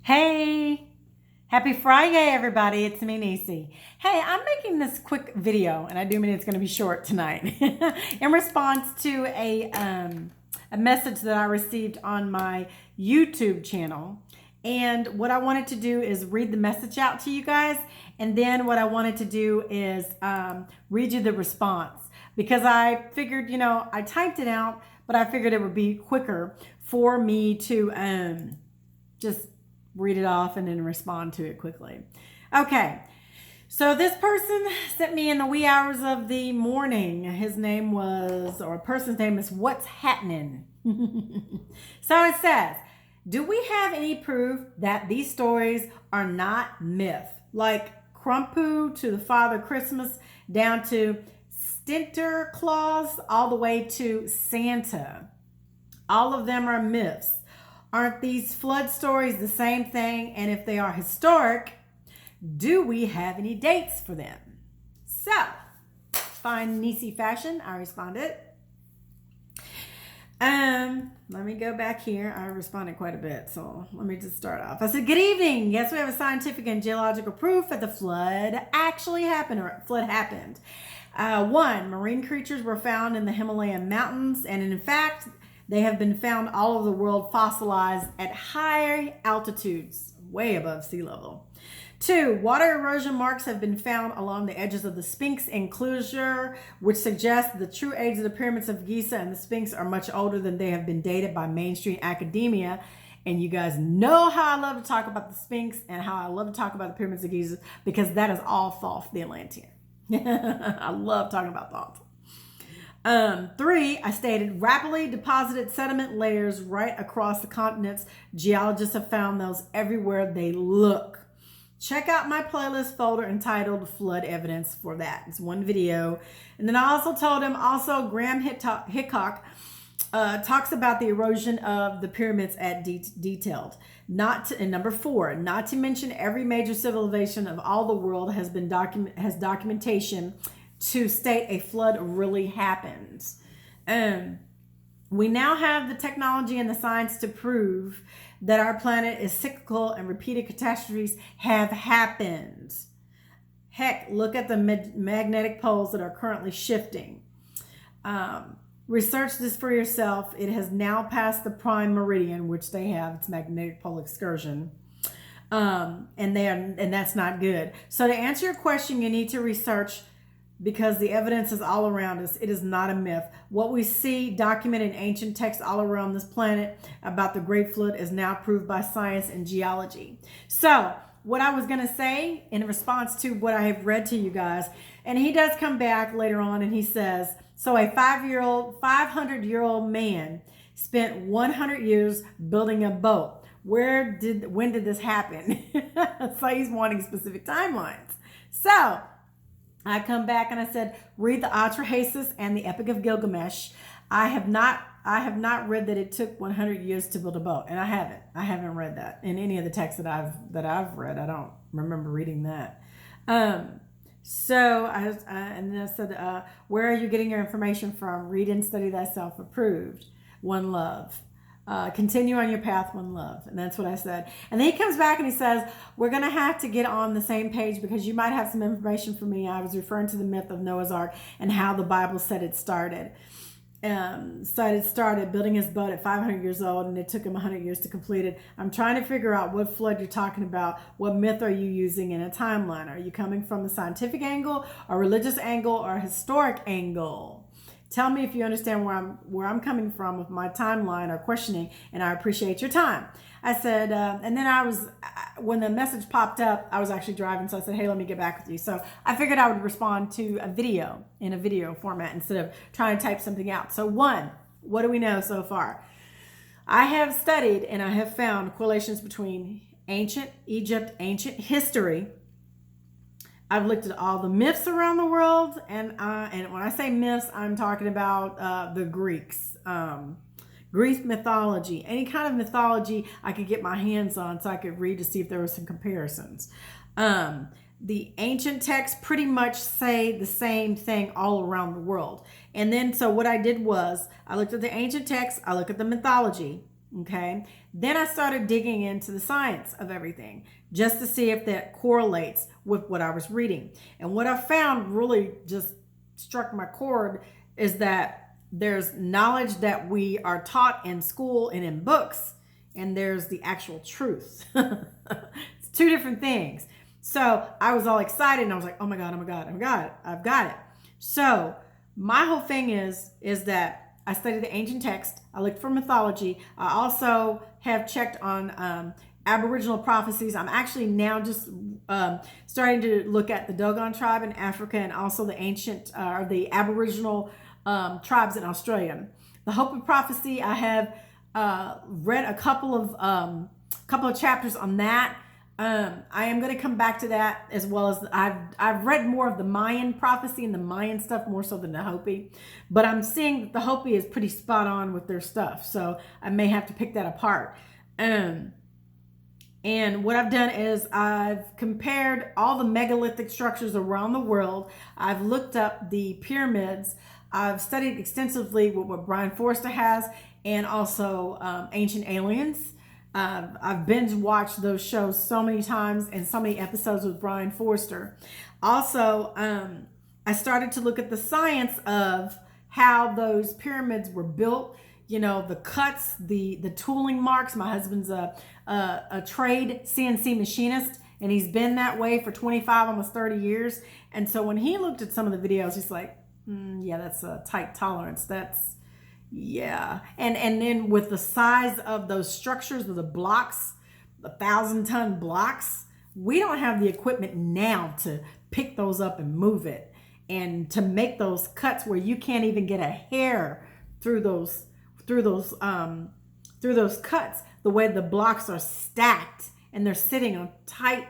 Hey, happy Friday, everybody. It's me, Nisi. Hey, I'm making this quick video, and I do mean it's going to be short tonight, in response to a message that I received on my YouTube channel. And what I wanted to do is read the message out to you guys. And then what I wanted to do is read you the response. Because I figured, I typed it out, but I figured it would be quicker for me to just read it off and then respond to it quickly. Okay, so this person sent me in the wee hours of the morning. His name was, or a person's name is What's Happening. So it says, do we have any proof that these stories are not myth? Like Krumpu to the Father Christmas, down to Sinterklaas, all the way to Santa. All of them are myths. Aren't these flood stories the same thing? And if they are historic, do we have any dates for them? So, fine Nisi fashion, I responded. Let me go back here. I responded quite a bit, so let me just start off. I said, good evening. Yes, we have a scientific and geological proof that the flood actually happened, or flood happened. One, marine creatures were found in the Himalayan mountains, and in fact, they have been found all over the world fossilized at high altitudes, way above sea level. Two, water erosion marks have been found along the edges of the Sphinx enclosure, which suggests the true age of the pyramids of Giza and the Sphinx are much older than they have been dated by mainstream academia. And you guys know how I love to talk about the Sphinx and how I love to talk about the pyramids of Giza, because that is all Thoth, the Atlantean. I love talking about Thoth. Three, I stated, rapidly deposited sediment layers right across the continents. Geologists have found those everywhere they look. Check out my playlist folder entitled Flood Evidence for that. It's one video. And then I also told him, also Graham Hickok talks about the erosion of the pyramids at detailed. And number four, not to mention every major civilization of all the world has documentation to state a flood really happened. We now have the technology and the science to prove that our planet is cyclical and repeated catastrophes have happened. Heck, look at the magnetic poles that are currently shifting. Research this for yourself. It has now passed the prime meridian, which they have. It's magnetic pole excursion. And that's not good. So to answer your question, you need to research, because the evidence is all around us. It is not a myth. What we see documented in ancient texts all around this planet about the Great Flood is now proved by science and geology. So what I was going to say in response to what I have read to you guys, and he does come back later on and he says, so a 500-year-old man spent 100 years building a boat. When did this happen? So he's wanting specific timelines. So I come back and I said, read the Atrahasis and the Epic of Gilgamesh. I have not read that it took 100 years to build a boat, and I haven't read that in any of the texts that I've read. I don't remember reading that. So and then I said, where are you getting your information from? Read and study thyself. Approved. One love. Continue on your path, one love. And that's what I said. And then he comes back and he says, we're going to have to get on the same page because you might have some information for me. I was referring to the myth of Noah's Ark and how the Bible said it started. Started building his boat at 500 years old, and it took him 100 years to complete it. I'm trying to figure out what flood you're talking about. What myth are you using in a timeline? Are you coming from a scientific angle, a religious angle, or a historic angle? Tell me if you understand where I'm coming from with my timeline or questioning, and I appreciate your time. I said, and then when the message popped up, I was actually driving, so I said, hey, let me get back with you. So I figured I would respond to a video in a video format instead of trying to type something out. So one, what do we know so far? I have studied and I have found correlations between ancient Egypt, ancient history. I've looked at all the myths around the world, and when I say myths, I'm talking about the Greeks, Greek mythology, any kind of mythology I could get my hands on, so I could read to see if there were some comparisons. The ancient texts pretty much say the same thing all around the world, and then so what I did was I looked at the ancient texts, I looked at the mythology. Okay. Then I started digging into the science of everything just to see if that correlates with what I was reading. And what I found really just struck my chord is that there's knowledge that we are taught in school and in books, and there's the actual truth. It's two different things. So I was all excited and I was like, oh my God, I've got it. So my whole thing is that I studied the ancient text. I looked for mythology. I also have checked on Aboriginal prophecies. I'm actually now just starting to look at the Dogon tribe in Africa and also the ancient or the Aboriginal tribes in Australia. The Hope of Prophecy, I have read a couple of chapters on that. I am going to come back to that, as well as I've read more of the Mayan prophecy and the Mayan stuff more so than the Hopi, but I'm seeing that the Hopi is pretty spot on with their stuff, so I may have to pick that apart. And what I've done is I've compared all the megalithic structures around the world. I've looked up the pyramids. I've studied extensively what Brian Forster has, and also Ancient Aliens. I've binge watched those shows so many times and so many episodes with Brian Forster. Also, I started to look at the science of how those pyramids were built. You know, the cuts, the tooling marks. My husband's a trade CNC machinist, and he's been that way for 25, almost 30 years. And so when he looked at some of the videos, he's like, yeah, that's a tight tolerance. Yeah. And then with the size of those structures, with the blocks, the 1,000-ton blocks, we don't have the equipment now to pick those up and move it, and to make those cuts where you can't even get a hair through those cuts, the way the blocks are stacked and they're sitting on tight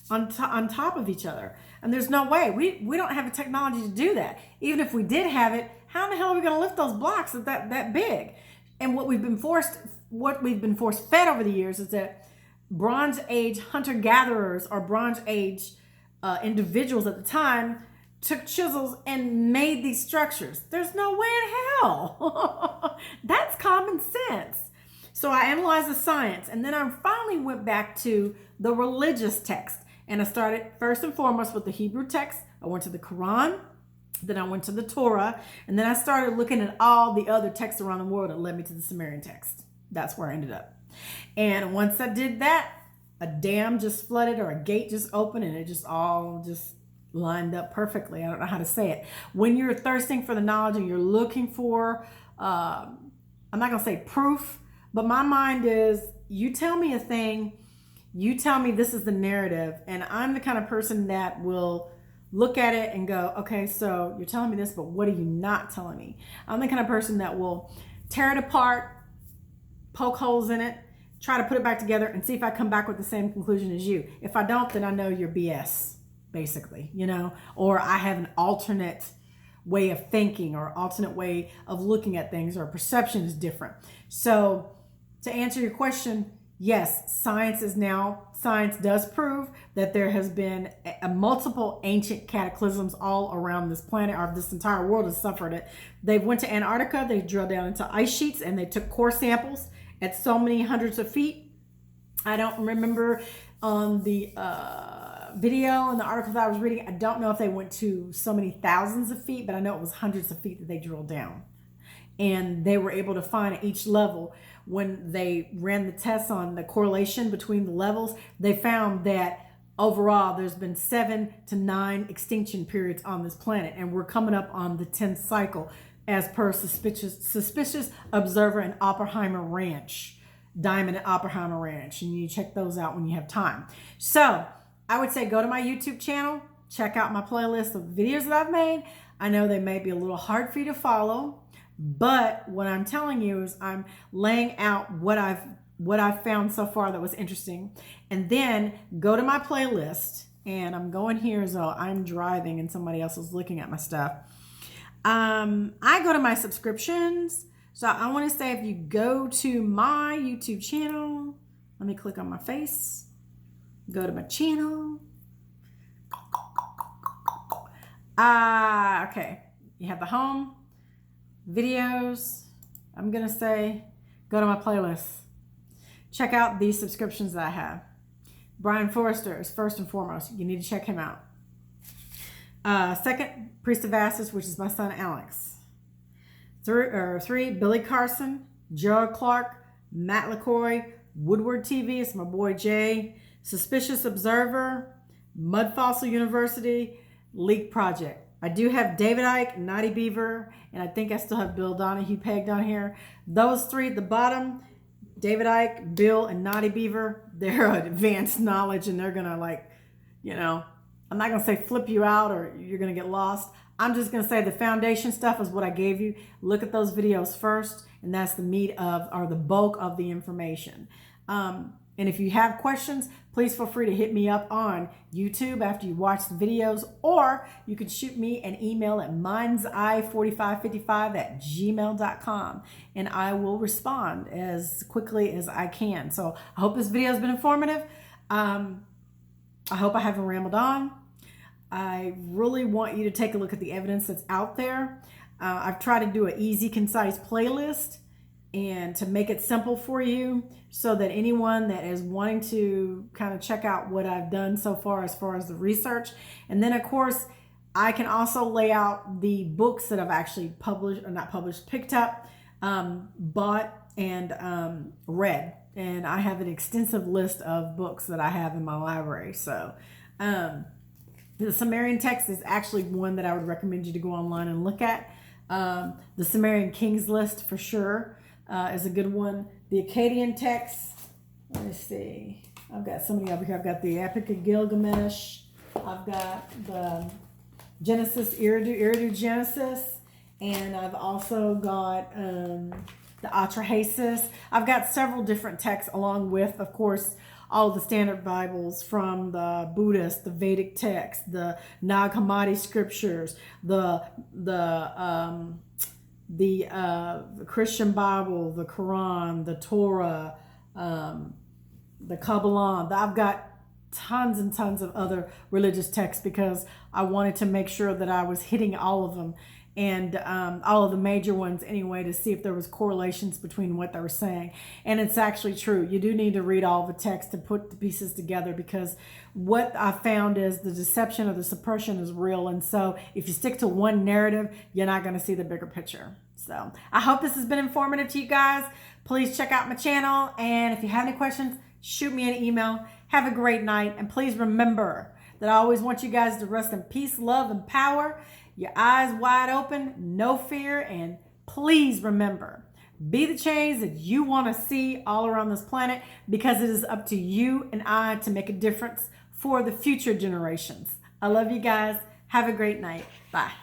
on top of each other. And there's no way. We don't have the technology to do that. Even if we did have it, how in the hell are we going to lift those blocks that big? And what we've been force fed over the years is that Bronze Age hunter-gatherers or Bronze Age individuals at the time took chisels and made these structures. There's no way in hell. That's common sense. So I analyzed the science, and then I finally went back to the religious text. And I started first and foremost with the Hebrew text. I went to the Quran, then I went to the Torah, and then I started looking at all the other texts around the world that led me to the Sumerian text. That's where I ended up. And once I did that, a dam just flooded, or a gate just opened, and it just all just lined up perfectly. I don't know how to say it. When you're thirsting for the knowledge and you're looking for, I'm not going to say proof, but my mind is, you tell me a thing, you tell me this is the narrative, and I'm the kind of person that will look at it and go, okay, so you're telling me this, but what are you not telling me? I'm the kind of person that will tear it apart, poke holes in it, try to put it back together, and see if I come back with the same conclusion as you. If I don't, then I know you're BS, basically, you know, or I have an alternate way of thinking or alternate way of looking at things, or perception is different. So to answer your question, yes, science does prove that there has been a multiple ancient cataclysms all around this planet, or this entire world has suffered it. They went to Antarctica, they drilled down into ice sheets, and they took core samples at so many hundreds of feet. I don't remember on the video in the article that I was reading, I don't know if they went to so many thousands of feet, but I know it was hundreds of feet that they drilled down. And they were able to find at each level, when they ran the tests on the correlation between the levels, they found that overall there's been 7 to 9 extinction periods on this planet, and we're coming up on the 10th cycle, as per suspicious observer in Oppenheimer Ranch, Diamond at Oppenheimer Ranch, and you check those out when you have time. So I would say go to my YouTube channel, check out my playlist of videos that I've made. I know they may be a little hard for you to follow, but what I'm telling you is I'm laying out what I've found so far that was interesting. And then go to my playlist, and I'm going here as though I'm driving and somebody else is looking at my stuff. I go to my subscriptions. So I want to say, if you go to my YouTube channel, let me click on my face, go to my channel. Okay. You have the home, videos. I'm going to say go to my playlist. Check out these subscriptions that I have. Brian Forrester is first and foremost. You need to check him out. Second, Priest of Ashes, which is my son Alex. Three, Billy Carson, Gerald Clark, Matt Lacroix, Woodward TV, it's my boy Jay, Suspicious Observer, Mud Fossil University, Leak Project. I do have David Icke, Naughty Beaver, and I think I still have Bill Donahue pegged on here. Those three at the bottom, David Icke, Bill, and Naughty Beaver, they're advanced knowledge, and they're gonna, like, you know, I'm not gonna say flip you out or you're gonna get lost. I'm just gonna say the foundation stuff is what I gave you. Look at those videos first, and that's the meat of, or the bulk of the information. And if you have questions, please feel free to hit me up on YouTube after you watch the videos, or you can shoot me an email at mindseye4555@gmail.com, and I will respond as quickly as I can. So I hope this video has been informative. I hope I haven't rambled on. I really want you to take a look at the evidence that's out there. I've tried to do an easy, concise playlist and to make it simple for you so that anyone that is wanting to kind of check out what I've done so far as the research. And then of course, I can also lay out the books that I've actually published, or not published, picked up, bought, and read. And I have an extensive list of books that I have in my library. So the Sumerian text is actually one that I would recommend you to go online and look at. The Sumerian Kings list for sure is a good one. The Akkadian text, let me see. I've got so many over here. I've got the Epic of Gilgamesh. I've got the Genesis, Eridu Genesis. And I've also got the Atrahasis. I've got several different texts along with, of course, all the standard Bibles from the Buddhist, the Vedic text, the Nag Hammadi scriptures, the Christian Bible, the Quran, the Torah, the Kyballion. I've got tons and tons of other religious texts because I wanted to make sure that I was hitting all of them, and all of the major ones anyway, to see if there was correlations between what they were saying. And it's actually true. You do need to read all the text to put the pieces together, because what I found is the deception or the suppression is real. And so if you stick to one narrative, you're not going to see the bigger picture. So I hope this has been informative to you guys. Please check out my channel. And if you have any questions, shoot me an email. Have a great night. And please remember that I always want you guys to rest in peace, love, and power. Your eyes wide open, no fear, and please remember, be the change that you want to see all around this planet, because it is up to you and I to make a difference for the future generations. I love you guys. Have a great night. Bye.